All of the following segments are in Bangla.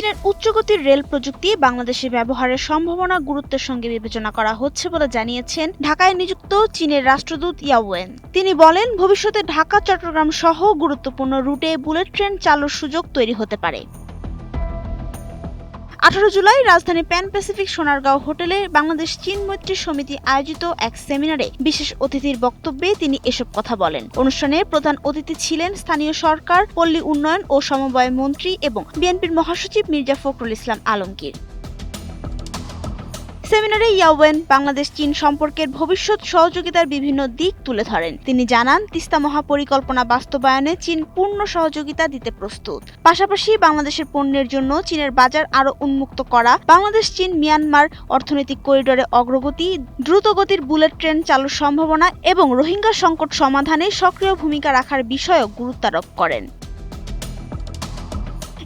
চীনের উচ্চগতির রেল প্রযুক্তি বাংলাদেশে ব্যবহারের সম্ভাবনা গুরুত্বের সঙ্গে বিবেচনা করা হচ্ছে বলে জানিয়েছেন ঢাকায় নিযুক্ত চীনের রাষ্ট্রদূত ইয়াওয়েন। তিনি বলেন, ভবিষ্যতে ঢাকা চট্টগ্রাম সহ গুরুত্বপূর্ণ রুটে বুলেট ট্রেন চালুর সুযোগ তৈরি হতে পারে। 18 জুলাই রাজধানী প্যান প্যাসিফিক সোনারগাঁও হোটেলে বাংলাদেশ চীন মৈত্রী সমিতি আয়োজিত এক সেমিনারে বিশেষ অতিথির বক্তব্যে তিনি এসব কথা বলেন। অনুষ্ঠানে প্রধান অতিথি ছিলেন স্থানীয় সরকার, পল্লী উন্নয়ন ও সমবায় মন্ত্রী এবং বিএনপির মহাসচিব মির্জা ফখরুল ইসলাম আলমগীর। সেমিনারে ইয়াওয়েন বাংলাদেশ চীন সম্পর্কের ভবিষ্যৎ সহযোগিতার বিভিন্ন দিক তুলে ধরেন। তিনি জানান, তিস্তা মহাপরিকল্পনা বাস্তবায়নে চীন পূর্ণ সহযোগিতা দিতে প্রস্তুত। পাশাপাশি বাংলাদেশের পণ্যের জন্য চীনের বাজার আরও উন্মুক্ত করা, বাংলাদেশ চীন মিয়ানমার অর্থনৈতিক করিডোরে অগ্রগতি, দ্রুতগতির বুলেট ট্রেন চালুর সম্ভাবনা এবং রোহিঙ্গা সংকট সমাধানে সক্রিয় ভূমিকা রাখার বিষয়েও গুরুত্বারোপ করেন।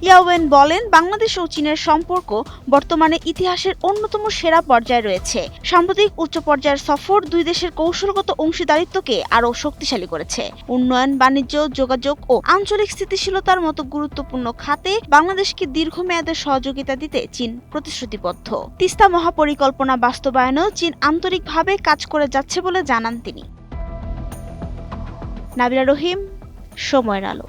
ইয়াওয়েন বলেন, বাংলাদেশ ও চীনের সম্পর্ক বর্তমানে ইতিহাসের অন্যতম সেরা পর্যায়ে রয়েছে। সাম্প্রতিক উচ্চ পর্যায়ের সফর দুই দেশের কৌশলগত অংশীদারিত্বকে আরও শক্তিশালী করেছে। উন্নয়ন, বাণিজ্য, যোগাযোগ ও আঞ্চলিক স্থিতিশীলতার মতো গুরুত্বপূর্ণ খাতে বাংলাদেশকে দীর্ঘমেয়াদে সহযোগিতা দিতে চীন প্রতিশ্রুতিবদ্ধ। তিস্তা মহাপরিকল্পনা বাস্তবায়নেও চীন আন্তরিকভাবে কাজ করে যাচ্ছে বলে জানান তিনি। নাবিলা রহিম, সময়ের আলো।